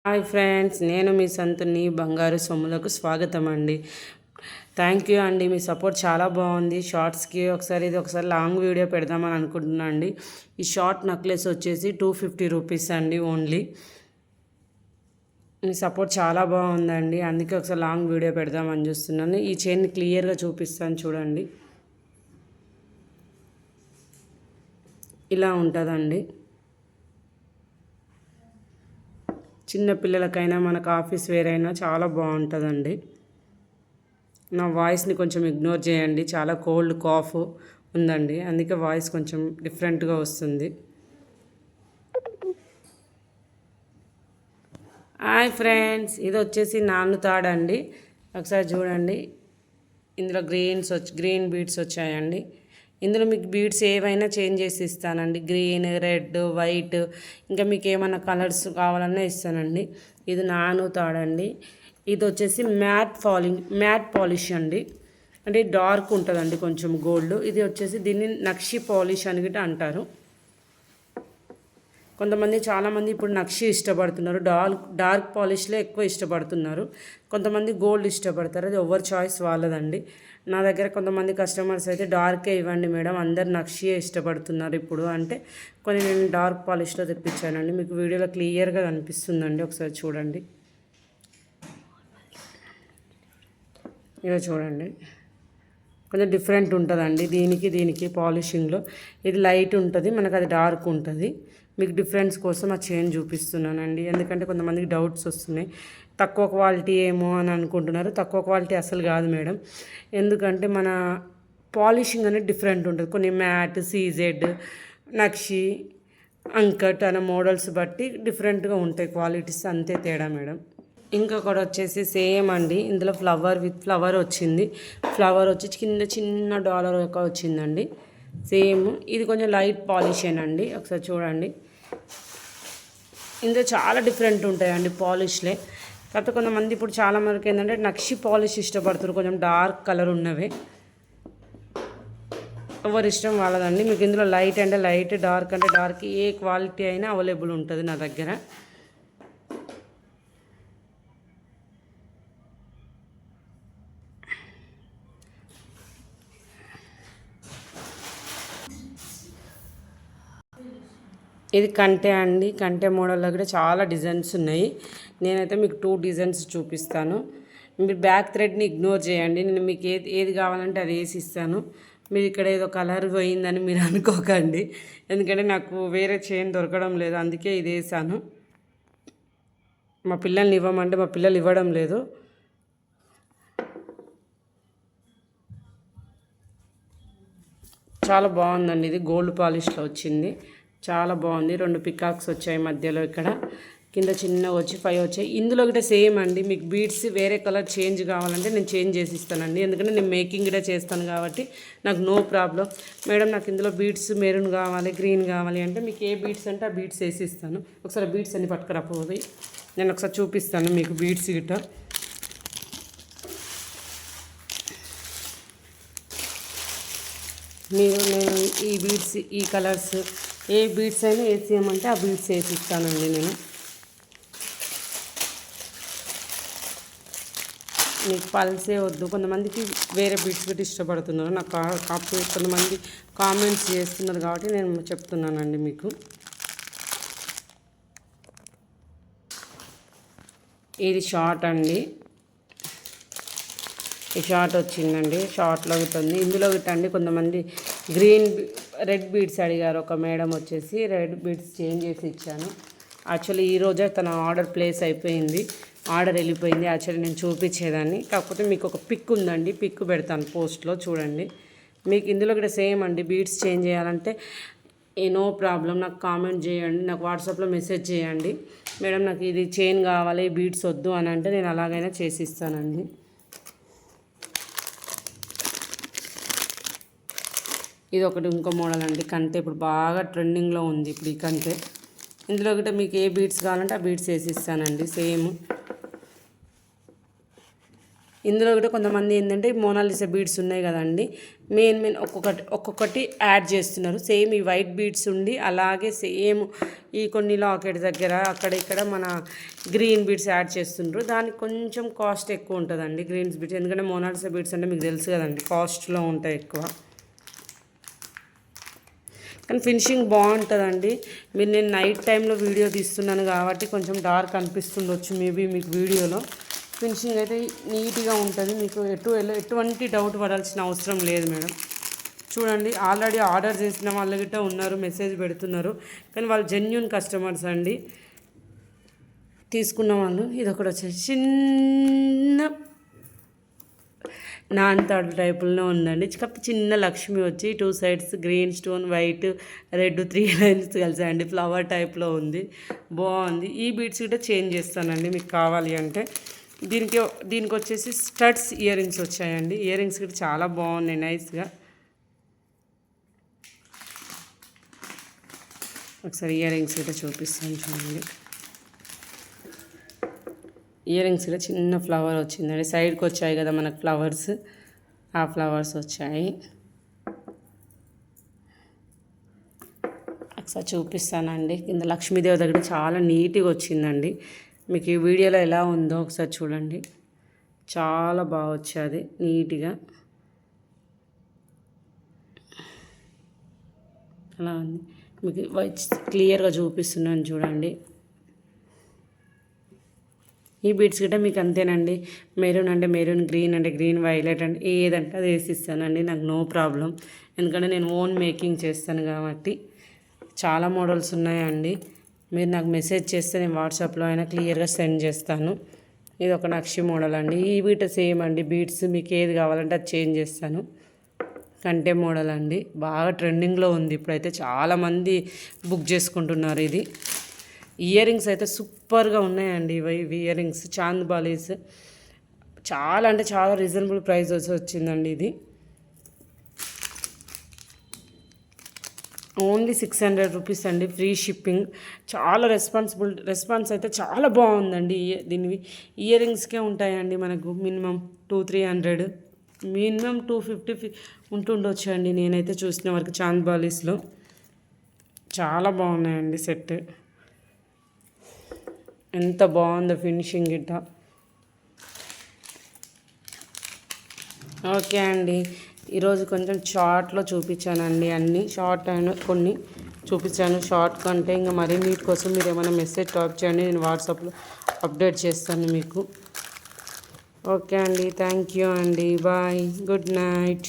Hi friends, నేను మీ సంతుని బంగారు సొమ్ములకు స్వాగతం అండి. థ్యాంక్ యూ అండి, మీ సపోర్ట్ చాలా బాగుంది. షార్ట్స్కి ఒకసారి లాంగ్ వీడియో పెడదామని అనుకుంటున్నా అండి. ఈ షార్ట్ నెక్లెస్ వచ్చేసి 250 రూపీస్ అండి ఓన్లీ. మీ సపోర్ట్ చాలా బాగుందండి, అందుకే ఒకసారి లాంగ్ వీడియో పెడదామని చూస్తున్నాను. ఈ చైన్ క్లియర్గా చూపిస్తాను చూడండి. ఇలా ఉంటుందండి. చిన్న పిల్లలకైనా మనకు ఆఫీస్ వేర్ అయినా చాలా బాగుంటుందండి. నా వాయిస్ని కొంచెం ఇగ్నోర్ చేయండి, చాలా కోల్డ్ కాఫ్ ఉందండి, అందుకే వాయిస్ కొంచెం డిఫరెంట్గా వస్తుంది. హాయ్ ఫ్రెండ్స్, ఇది వచ్చేసి నానుతాడండి. ఒకసారి చూడండి, ఇందులో గ్రీన్ బీడ్స్ వచ్చాయండి. ఇందులో మీకు బీడ్స్ ఏవైనా చేంజ్ చేసి ఇస్తానండి. గ్రీన్, రెడ్, వైట్, ఇంకా మీకు ఏమైనా కలర్స్ కావాలన్నా ఇస్తానండి. ఇది నానుతాడండి. ఇది వచ్చేసి మ్యాట్ పాలిష్ అండి, అంటే డార్క్ ఉంటుందండి కొంచెం గోల్డ్. ఇది వచ్చేసి దీన్ని నక్షి పాలిష్ అని కూడా అంటారు. చాలామంది ఇప్పుడు నక్షి ఇష్టపడుతున్నారు, డార్క్ పాలిష్లో ఎక్కువ ఇష్టపడుతున్నారు. కొంతమంది గోల్డ్ ఇష్టపడతారు, అది ఎవరి చాయిస్ వాళ్ళదండి. నా దగ్గర కొంతమంది కస్టమర్స్ అయితే డార్కే ఇవ్వండి మేడం, అందరు నక్షియే ఇష్టపడుతున్నారు ఇప్పుడు అంటే నేను డార్క్ పాలిష్లో తెప్పించానండి. మీకు వీడియోలో క్లియర్గా కనిపిస్తుందండి, ఒకసారి చూడండి. ఇదో చూడండి, కొంచెం డిఫరెంట్ ఉంటుందండి దీనికి పాలిషింగ్లో. ఇది లైట్ ఉంటుంది, మనకు అది డార్క్ ఉంటుంది. మీకు డిఫరెన్స్ కోసం ఆ చైన్ చూపిస్తున్నానండి, ఎందుకంటే కొంతమందికి డౌట్స్ వస్తున్నాయి. తక్కువ క్వాలిటీ ఏమో అని అనుకుంటున్నారు. తక్కువ క్వాలిటీ అసలు కాదు మేడం, ఎందుకంటే మన పాలిషింగ్ అనేది డిఫరెంట్ ఉంటుంది. కొన్ని మ్యాట్, సీజెడ్, నక్షి, అంకట్ అనే మోడల్స్ బట్టి డిఫరెంట్గా ఉంటాయి క్వాలిటీస్, అంతే తేడా మేడం. ఇంకొకటి వచ్చేసి సేమ్ అండి, ఇందులో ఫ్లవర్ వచ్చింది. ఫ్లవర్ వచ్చి కింద చిన్న డాలర్ యొక్క వచ్చిందండి. సేమ్ ఇది కొంచెం లైట్ పాలిషేనండి, ఒకసారి చూడండి. ఇందులో చాలా డిఫరెంట్ ఉంటాయండి పాలిష్లే. కాకపోతే కొంతమంది ఇప్పుడు చాలా మందికి ఏంటంటే నక్షి పాలిష్ ఇష్టపడుతారు, కొంచెం డార్క్ కలర్ ఉన్నవే. ఎవరి ఇష్టం వాళ్ళదండి. మీకు ఇందులో లైట్ అంటే లైట్, డార్క్ అంటే డార్క్, ఏ క్వాలిటీ అయినా అవైలబుల్ ఉంటుంది నా దగ్గర. ఇది కంటే అండి, కంటే మోడల్లో కూడా చాలా డిజైన్స్ ఉన్నాయి. నేనైతే మీకు 2 డిజైన్స్ చూపిస్తాను. మీరు బ్యాక్ థ్రెడ్ని ఇగ్నోర్ చేయండి, నేను మీకు ఏది కావాలంటే అది వేసి ఇస్తాను. మీరు ఇక్కడ ఏదో కలర్ పోయిందని మీరు అనుకోకండి, ఎందుకంటే నాకు వేరే చైన్ దొరకడం లేదు, అందుకే ఇది వేసాను. మా పిల్లల్ని ఇవ్వమంటే మా పిల్లలు ఇవ్వడం లేదు. చాలా బాగుందండి, ఇది గోల్డ్ పాలిష్లో వచ్చింది, చాలా బాగుంది. 2 పికాక్స్ వచ్చాయి మధ్యలో, ఇక్కడ కింద చిన్నగా వచ్చి 5 వచ్చాయి. ఇందులో కూడా సేమ్ అండి, మీకు బీడ్స్ వేరే కలర్ చేంజ్ కావాలంటే నేను చేంజ్ చేసి ఇస్తానండి, ఎందుకంటే నేను మేకింగ్ కూడా చేస్తాను కాబట్టి నాకు నో ప్రాబ్లం. మేడం నాకు ఇందులో బీడ్స్ మెరూన్ కావాలి, గ్రీన్ కావాలి అంటే మీకు ఏ బీడ్స్ అంటే ఆ బీడ్స్ వేసి ఇస్తాను. ఒకసారి బీడ్స్ అన్ని పట్టుకురాపోయి నేను ఒకసారి చూపిస్తాను మీకు బీడ్స్ గిట్ట. నేను ఈ బీడ్స్, ఈ కలర్స్ ఏ బీడ్స్ అయినా వేసేయమంటే ఆ బీడ్స్ వేసి ఇస్తానండి నేను. మీకు పల్సే వద్దు, కొంతమందికి వేరే బీడ్స్ కూడా ఇష్టపడుతున్నారు. నాకు కొంతమంది కామెంట్స్ చేస్తున్నారు కాబట్టి నేను చెప్తున్నానండి మీకు. ఇది షార్ట్ అండి, ఈ షార్ట్ వచ్చిందండి, షార్ట్లో ఉంటుంది. ఇందులో గిట్టండి కొంతమంది రెడ్ బీడ్స్ అడిగారు. ఒక మేడం వచ్చేసి రెడ్ బీడ్స్ చేంజ్ చేసి ఇచ్చాను. యాక్చువల్లీ ఈరోజే తన ఆర్డర్ ప్లేస్ అయిపోయింది, ఆర్డర్ వెళ్ళిపోయింది. యాక్చువల్లీ నేను చూపించేదాన్ని, కాకపోతే మీకు ఒక పిక్ ఉందండి, పిక్ పెడతాను పోస్ట్లో చూడండి. మీకు ఇందులో కూడా సేమ్ అండి, బీడ్స్ చేంజ్ చేయాలంటే నో ప్రాబ్లం, నాకు కామెంట్ చేయండి, నాకు వాట్సాప్లో మెసేజ్ చేయండి. మేడం నాకు ఇది చైన్ కావాలి, బీడ్స్ వద్దు అని అంటే నేను అలాగైనా చేసి ఇస్తానండి. ఇది ఒకటి ఇంకో మోడల్ అండి, కంటే ఇప్పుడు బాగా ట్రెండింగ్లో ఉంది ఇప్పుడు ఈ కంటే. ఇందులో కూడా మీకు ఏ బీడ్స్ కావాలంటే ఆ బీడ్స్ వేసి ఇస్తానండి సేమ్. ఇందులో కూడా కొంతమంది ఏంటంటే మోనాలిసా బీడ్స్ ఉన్నాయి కదండి, మెయిన్ ఒక్కొక్కటి యాడ్ చేస్తున్నారు. సేమ్ ఈ వైట్ బీడ్స్ ఉండి అలాగే సేమ్ ఈ కొన్ని లాకెట్ దగ్గర అక్కడ ఇక్కడ మన గ్రీన్ బీడ్స్ యాడ్ చేస్తుండ్రు. దానికి కొంచెం కాస్ట్ ఎక్కువ ఉంటుందండి గ్రీన్స్ బీడ్స్, ఎందుకంటే మోనాలిసా బీడ్స్ అంటే మీకు తెలుసు కదండి కాస్ట్లో ఉంటాయి ఎక్కువ. కానీ ఫినిషింగ్ బాగుంటుందండి. నేను నైట్ టైంలో వీడియో తీస్తున్నాను కాబట్టి కొంచెం డార్క్ అనిపిస్తుండొచ్చు మేబీ మీకు వీడియోలో. ఫినిషింగ్ అయితే నీట్గా ఉంటుంది, మీకు ఎటువంటి డౌట్ పడాల్సిన అవసరం లేదు మేడం. చూడండి, ఆల్రెడీ ఆర్డర్ చేసిన వాళ్ళు గిట్ట ఉన్నారు, మెసేజ్ పెడుతున్నారు, కానీ వాళ్ళు జెన్యూన్ కస్టమర్స్ అండి తీసుకున్న వాళ్ళు. ఇది ఒకటి వచ్చేసి చిన్న నాన్ తాడు టైపుల్లో ఉందండి. చిన్న లక్ష్మి వచ్చి 2 sides green stone white red 3 lines కలిసాయండి, ఫ్లవర్ టైప్లో ఉంది, బాగుంది. ఈ బీడ్స్ కూడా చేంజ్ చేస్తానండి మీకు కావాలి అంటే. దీనికి వచ్చేసి స్టడ్స్ ఇయర్ రింగ్స్ వచ్చాయండి. ఇయర్ రింగ్స్ కూడా చాలా బాగున్నాయి నైస్గా. ఒకసారి ఇయర్ రింగ్స్ కూడా చూపిస్తాను చూడండి. ఇయర్ రింగ్స్ కూడా చిన్న ఫ్లవర్ వచ్చిందండి, సైడ్కి వచ్చాయి కదా మనకు ఫ్లవర్స్, ఆ ఫ్లవర్స్ వచ్చాయి. ఒకసారి చూపిస్తానండి. కింద లక్ష్మీదేవి దగ్గర చాలా నీట్గా వచ్చిందండి. మీకు ఈ వీడియోలో ఎలా ఉందో ఒకసారి చూడండి, చాలా బాగా వచ్చేది నీట్గా అలా ఉంది. మీకు క్లియర్గా చూపిస్తున్నాను చూడండి. ఈ బీడ్స్ గిట్ట మీకు అంతేనండి, మెరూన్ అంటే మెరూన్, గ్రీన్ అంటే గ్రీన్, వైలెట్ అంటే ఏదంటే అది వేసిస్తానండి, నాకు నో ప్రాబ్లం. ఎందుకంటే నేను ఓన్ మేకింగ్ చేస్తాను కాబట్టి. చాలా మోడల్స్ ఉన్నాయండి, మీరు నాకు మెసేజ్ చేస్తే నేను వాట్సాప్లో అయినా క్లియర్గా సెండ్ చేస్తాను. ఇది ఒక నక్షి మోడల్ అండి. ఈ బీట్ సేమ్ అండి, బీడ్స్ మీకు ఏది కావాలంటే అది చేంజ్ చేస్తాను. కంటే మోడల్ అండి, బాగా ట్రెండింగ్లో ఉంది ఇప్పుడైతే, చాలామంది బుక్ చేసుకుంటున్నారు ఇది. ఇయర్ రింగ్స్ అయితే సూపర్గా ఉన్నాయండి ఇవి ఇయర్ రింగ్స్, చాంద్ బాలీస్. చాలా అంటే చాలా రీజనబుల్ ప్రైస్ వచ్చిందండి ఇది. ఓన్లీ 600 రూపీస్ అండి, ఫ్రీ షిప్పింగ్. చాలా రెస్పాన్స్ అయితే చాలా బాగుందండి. దీనివి ఇయర్ రింగ్స్కే ఉంటాయండి మనకు మినిమం 200-300, మినిమం 250 ఉంటుండొచ్చు అండి నేనైతే చూసిన వరకు. చాంద్ బాలీస్లో చాలా బాగున్నాయండి సెట్, ఎంత బాగుందో ఫినిషింగ్ గిట్ట. ఓకే అండి, ఈరోజు కొంచెం షార్ట్లో చూపించానండి, అన్నీ షార్ట్ అయిన కొన్ని చూపించాను. షార్ట్ కంటే ఇంకా మరిన్నిటి కోసం మీరు ఏమైనా మెసేజ్ టాప్ చేయండి, నేను వాట్సాప్లో అప్డేట్ చేస్తాను మీకు. ఓకే అండి, థ్యాంక్ యూ అండి, బాయ్, గుడ్ నైట్.